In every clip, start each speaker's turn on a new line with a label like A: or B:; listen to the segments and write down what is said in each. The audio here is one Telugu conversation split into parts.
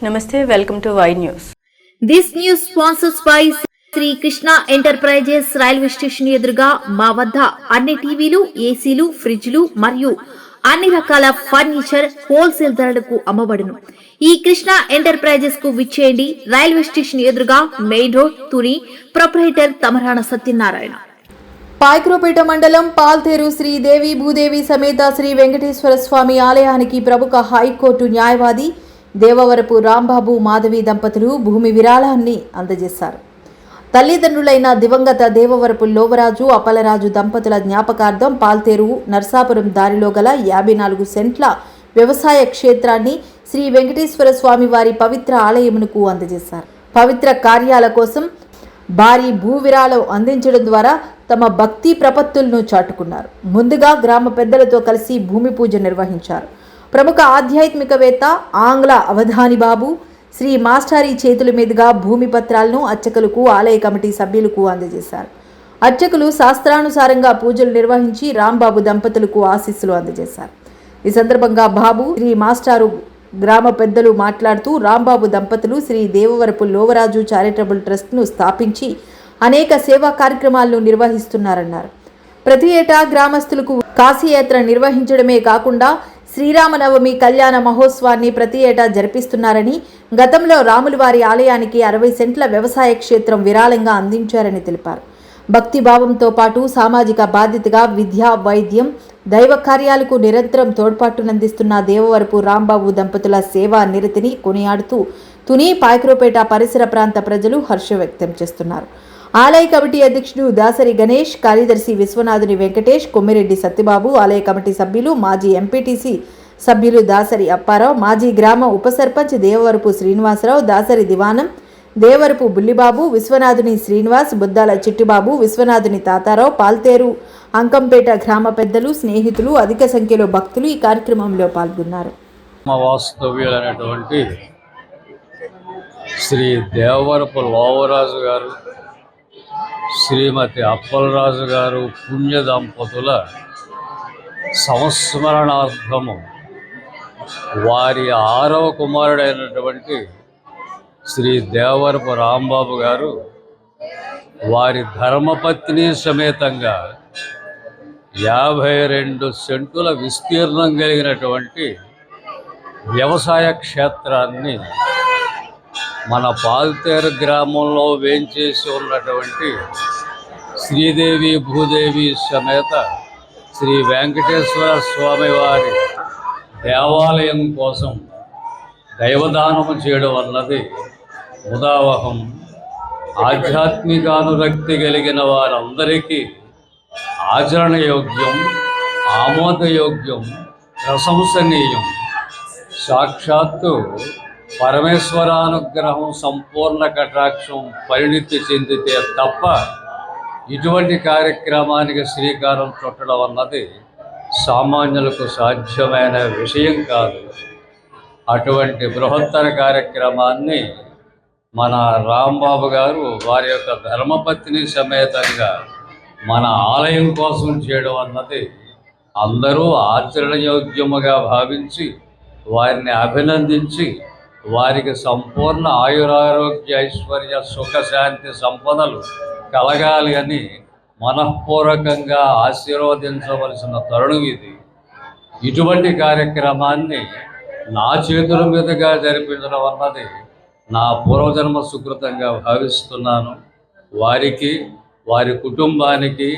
A: Namaste, welcome to Y News.
B: This news sponsors by Shri Krishna enterprises railway station ఎదురుగా మా వద్ద అన్ని టీవీలు, ఏసీలు, ఫ్రిడ్జ్లు మరియు అన్ని రకాల ఫర్నిచర్ హోల్సేల్ ధరలకు అమ్మబడును. ఈ కృష్ణ ఎంటర్ప్రైజెస్ కు విచ్చేయండి. రైల్వే స్టేషన్ ఎదురుగా main road, Tuni. Proprietor Tamarana Satyanarayana.
C: Payakaraopeta మండలం పాల్తేరు శ్రీ దేవి భూదేవి సమేత శ్రీ వెంకటేశ్వర స్వామి ఆలయానికి ప్రముఖ హైకోర్టు న్యాయవాది దేవవరపు రాంబాబు మాధవి దంపతులు భూమి విరాళాన్ని అందజేశారు. తల్లిదండ్రులైన దివంగత దేవవరపు లోవరాజు, అప్పలరాజు దంపతుల జ్ఞాపకార్థం పాల్తేరు నర్సాపురం దారిలో గల 54 సెంట్ల వ్యవసాయ క్షేత్రాన్ని శ్రీ వెంకటేశ్వర స్వామి వారి పవిత్ర ఆలయమునకు అందజేశారు. పవిత్ర కార్యాల కోసం భారీ భూ విరాళం అందించడం ద్వారా తమ భక్తి ప్రపత్తులను చాటుకున్నారు. ముందుగా గ్రామ పెద్దలతో కలిసి భూమి పూజ నిర్వహించారు. ప్రముఖ ఆధ్యాత్మికవేత్త ఆంగ్ల అవధాని బాబు శ్రీ మాస్టారి చేతుల మీదుగా భూమి పత్రాలను అర్చకులకు, ఆలయ కమిటీ సభ్యులకు అందజేశారు. అర్చకులు శాస్త్రానుసారంగా పూజలు నిర్వహించి రాంబాబు దంపతులకు ఆశీస్సులు అందజేశారు. ఈ సందర్భంగా బాబు, శ్రీ మాస్టారు గ్రామ పెద్దలు మాట్లాడుతూ రాంబాబు దంపతులు శ్రీ దేవవరపు లోవరాజు చారిటబుల్ ట్రస్ట్ను స్థాపించి అనేక సేవా కార్యక్రమాలను నిర్వహిస్తున్నారన్నారు. ప్రతి ఏటా గ్రామస్తులకు కాశీయాత్ర నిర్వహించడమే కాకుండా శ్రీరామనవమి కళ్యాణ మహోత్సవాన్ని ప్రతి ఏటా జరిపిస్తున్నారని, గతంలో రాములవారి ఆలయానికి 60 సెంట్ల వ్యవసాయ క్షేత్రం విరాళంగా అందించారని తెలిపారు. భక్తి భావంతో పాటు సామాజిక బాధ్యతగా విద్య, వైద్యం, దైవ కార్యాలకు నిరంతరం తోడ్పాటునందిస్తున్న దేవవరపు రాంబాబు దంపతుల సేవా నిరతిని కొనియాడుతూ తుని, పాయక్రోపేట పరిసర ప్రాంత ప్రజలు హర్షం వ్యక్తం చేస్తున్నారు. ఆలయ కమిటీ అధ్యక్షుడు దాసరి గణేష్, కార్యదర్శి విశ్వనాథుని వెంకటేష్, కొమ్మిరెడ్డి సత్యబాబు, ఆలయ కమిటీ సభ్యులు, మాజీ ఎంపీటీసీ సభ్యులు దాసరి అప్పారావు, మాజీ గ్రామ ఉప సర్పంచ్ దేవవరపు శ్రీనివాసరావు, దాసరి దివానం, దేవరపు బుల్లిబాబు, విశ్వనాథుని శ్రీనివాస్, బుద్దాల చిట్టిబాబు, విశ్వనాథుని తాతారావు, పాల్తేరు అంకంపేట గ్రామ పెద్దలు, స్నేహితులు, అధిక సంఖ్యలో భక్తులు ఈ కార్యక్రమంలో పాల్గొన్నారు.
D: శ్రీ దేవవరపు లోవరాజు గారు, శ్రీమతి అప్పలరాజు గారు పుణ్య దంపతుల సంస్మరణార్థము వారి 6వ కుమారుడైనటువంటి శ్రీ దేవవరపు రాంబాబు గారు వారి ధర్మపత్ని సమేతంగా 52 సెంటుల విస్తీర్ణం కలిగినటువంటి వ్యవసాయ క్షేత్రాన్ని మన పాల్తేరు గ్రామంలో వేంచేసి ఉన్నటువంటి శ్రీదేవి భూదేవి సమేత శ్రీ వెంకటేశ్వర స్వామి వారి దేవాలయం కోసం దైవదానము చేయడం అన్నది ముదావహం. ఆధ్యాత్మికానురక్తి కలిగిన వారందరికీ ఆచరణయోగ్యం, ఆమోదయోగ్యం, ప్రశంసనీయం. సాక్షాత్తు పరమేశ్వరానుగ్రహం, సంపూర్ణ కటాక్షం పరిణితి చెందితే తప్ప ఇటువంటి కార్యక్రమానికి శ్రీకారం చుట్టడం అన్నది సామాన్యులకు సాధ్యమైన విషయం కాదు. అటువంటి బృహత్తర కార్యక్రమాన్ని మన రాంబాబు గారు వారి యొక్క ధర్మపత్ని సమేతంగా మన ఆలయం కోసం చేయడం అన్నది అందరూ ఆచరణయోగ్యముగా భావించి వారిని అభినందించి వారికి సంపూర్ణ ఆయురారోగ్య, ఐశ్వర్య, సుఖశాంతి, సంపదలు కలగాలి అని మనఃపూర్వకంగా ఆశీర్వదించవలసిన తరుణం ఇది. ఇటువంటి కార్యక్రమాన్ని నా చేతుల మీదుగా జరిపించడం అన్నది నా పూర్వజన్మ సుకృతంగా భావిస్తున్నాను. వారికి, వారి కుటుంబానికి,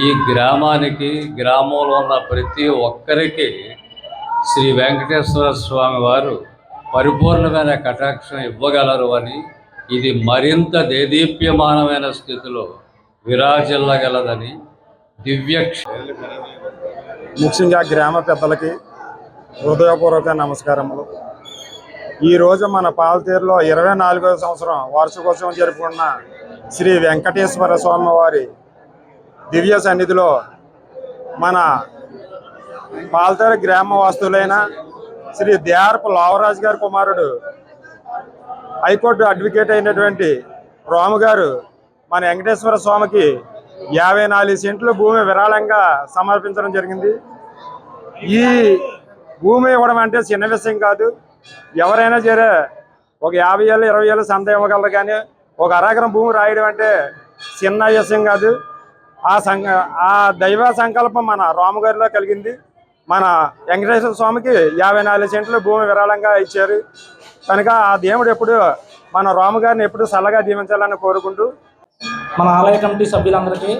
D: ఈ గ్రామానికి, గ్రామంలో ఉన్న ప్రతి ఒక్కరికి శ్రీ వెంకటేశ్వర స్వామి వారు పరిపూర్ణమైన కటాక్షం ఇవ్వగలరు అని, ఇది మరింత దేదీప్యమానమైన స్థితిలో విరాజిల్లగలదని
E: ముఖ్యంగా గ్రామ పెద్దలకి హృదయపూర్వక నమస్కారములు. ఈరోజు మన పాల్తేరులో 24వ సంవత్సరం వార్షికోత్సవం జరుపుకున్న శ్రీ వెంకటేశ్వర స్వామి వారి దివ్య సన్నిధిలో మన పాల్తేరు గ్రామ వాస్తులైన శ్రీ దేవరపు లోవరాజు గారి కుమారుడు, హైకోర్టు అడ్వకేట్ అయినటువంటి రాము గారు మన వెంకటేశ్వర స్వామికి 54 సెంట్ల భూమి విరాళంగా సమర్పించడం జరిగింది. ఈ భూమి ఇవ్వడం అంటే చిన్న విషయం కాదు. ఎవరైనా సరే ఒక 50,000 20,000 సంత ఇవ్వగలరు. కానీ ఒక అరెకరం భూమి రాయడం అంటే చిన్న విషయం కాదు. ఆ దైవ సంకల్పం మన రాముగారిలో కలిగింది. మన వెంకటేశ్వర స్వామికి 54 సెంట్లు భూమి విరాళంగా ఇచ్చారు. కనుక ఆ దేవుడు ఎప్పుడు మన రాముగారిని ఎప్పుడు చల్లగా దీవించాలని కోరుకుంటూ
F: మన ఆలయ కమిటీ సభ్యులందరికీ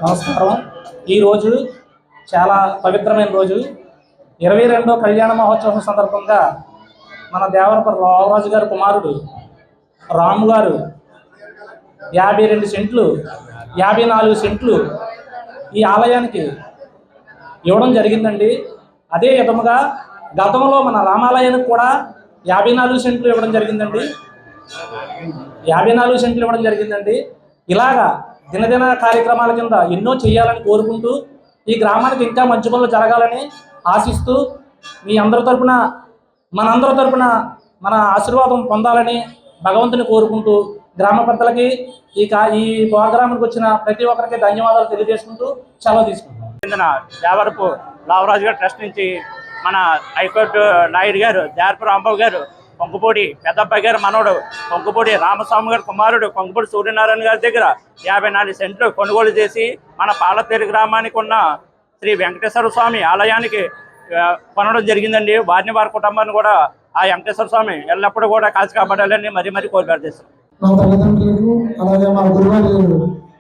F: నమస్కారం. ఈరోజు చాలా పవిత్రమైన రోజు. 22వ కళ్యాణ మహోత్సవం సందర్భంగా మన దేవరపు రామరాజు గారి కుమారుడు రాము గారు 52 సెంట్లు 54 సెంట్లు ఈ ఆలయానికి ఇవ్వడం జరిగిందండి. అదే విధముగా గతంలో మన రామాలయానికి కూడా 54 సెంట్లు ఇవ్వడం జరిగిందండి. 54 సెంట్లు ఇవ్వడం జరిగిందండి. ఇలాగా దినదిన కార్యక్రమాల కింద ఎన్నో చేయాలని కోరుకుంటూ ఈ గ్రామానికి ఇంకా మంచి పనులు జరగాలని ఆశిస్తూ మీ అందరి తరపున మనందరి తరపున మన ఆశీర్వాదం పొందాలని భగవంతుని కోరుకుంటూ గ్రామ పెద్దలకి ఈ ప్రోగ్రాంకి వచ్చిన ప్రతి ఒక్కరికి ధన్యవాదాలు తెలియజేసుకుంటూ సెలవు తీసుకుంటాం.
G: దేవరపు రామరాజు గారు ట్రస్ట్ నుంచి మన హైకోర్టు లాయర్ గారు దేవరపు రాంబాబు గారు, కొంకుపూడి పెద్దబ్బాయి గారు మనవడు కొంకుపూడి రామస్వామి గారు కుమారుడు కొంకుపూడి సూర్యనారాయణ గారి దగ్గర 54 సెంట్లు కొనుగోలు చేసి మన పాలతేరు గ్రామానికి ఉన్న శ్రీ వెంకటేశ్వర స్వామి ఆలయానికి కొనడం జరిగిందండి. వారి కుటుంబాన్ని కూడా ఆ వెంకటేశ్వర స్వామి ఎల్లప్పుడూ కూడా కాసి కాపాడాలని మరీ కోరిక చేస్తాం.
H: మా తల్లిదండ్రులకు అలాగే మా గురుగారు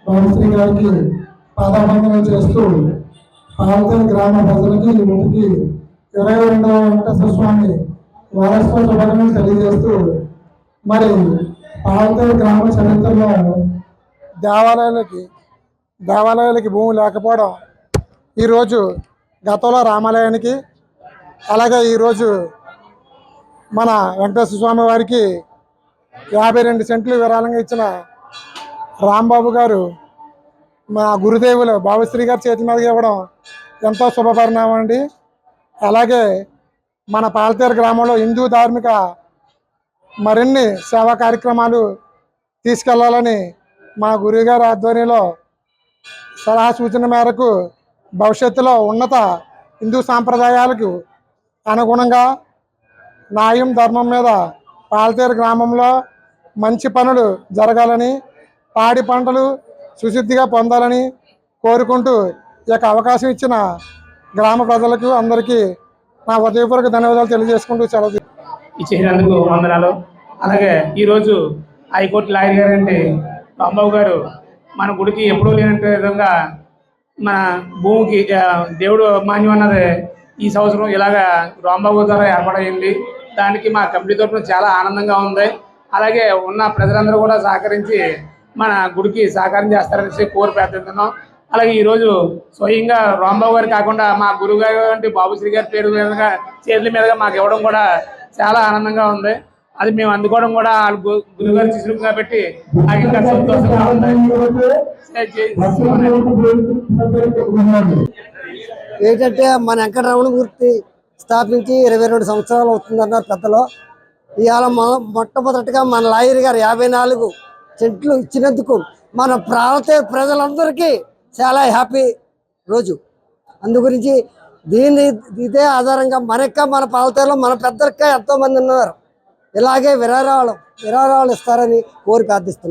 H: రామశ్రీ గారికి పాదాబంధనం చేస్తూ పాలతేరు గ్రామ ప్రజలకి ఇంటికి 22వ వెంకటేశ్వర స్వామి వారసత్వ శుభాకాంక్షలు తెలియజేస్తూ మరి పాలతేరు గ్రామ చరిత్రలో దేవాలయాలకి భూమి లేకపోవడం ఈరోజు గతంలో రామాలయానికి అలాగే ఈరోజు మన వెంకటేశ్వర స్వామి వారికి 52 సెంట్లు విరాళంగా ఇచ్చిన రాంబాబు గారు మా గురుదేవులు బాబుశ్రీ గారి చేతి మీదకి ఇవ్వడం ఎంతో శుభపరిణామం అండి. అలాగే మన పాలతేరు గ్రామంలో హిందూ ధార్మిక మరిన్ని సేవా కార్యక్రమాలు తీసుకెళ్లాలని మా గురువుగారి ఆధ్వర్యంలో సలహా సూచన మేరకు భవిష్యత్తులో ఉన్నత హిందూ సాంప్రదాయాలకు అనుగుణంగా న్యాయం ధర్మం మీద పాలతేరు గ్రామంలో మంచి పనులు జరగాలని, పాడి పంటలు సుశుద్ధిగా పొందాలని కోరుకుంటూ ఈ యొక్క అవకాశం ఇచ్చిన గ్రామ ప్రజలకు అందరికీ నా హృదయపూర్వక ధన్యవాదాలు తెలియజేసుకుంటూ సెలవు
F: ఇచ్చేసినందుకు వందనాలు. అలాగే ఈరోజు హైకోర్టు లాయర్ గారు అంటే రాంబాబు గారు మన గుడికి ఎప్పుడూ లేనట్టు విధంగా మన భూమికి దేవుడు మాన్యం అన్నది ఈ సంవత్సరం ఇలాగా రాంబాబు ద్వారా ఏర్పాటైంది. దానికి మా కమిటీ తరఫున చాలా ఆనందంగా ఉంది. అలాగే ఉన్న ప్రజలందరూ కూడా సహకరించి మన గుడికి సహకారం చేస్తారని కోరి ప్రార్థిస్తున్నాం. అలాగే ఈరోజు స్వయంగా రాంబాబు గారు కాకుండా మా గురువు గారు అంటే బాబుశ్రీ గారి పేరు మీదుగా చేతుల మీదుగా మాకు ఇవ్వడం కూడా చాలా ఆనందంగా ఉంది. అది మేము అందుకోవడం కూడా వాళ్ళ గురువుగారు శిశువు కాబట్టి నాకు ఇంకా సంతోషంగా ఉంది.
I: ఏంటంటే మన వెంకటరమణ మూర్తి స్థాపించి 22 సంవత్సరాలు అవుతుందన్నారు పెద్దలు. ఇవాళ మొట్టమొదటిగా మన లాయర్ గారు 54 సెంట్లు ఇచ్చినందుకు మన ప్రాంతీయ ప్రజలందరికీ చాలా హ్యాపీ రోజు. అందు గురించి ఇదే ఆధారంగా మన పాలతీరులో మన పెద్దలకే ఎంతోమంది ఉన్నారు. ఇలాగే విరాళాలు ఇస్తారని కోరి ప్రార్థిస్తున్నారు.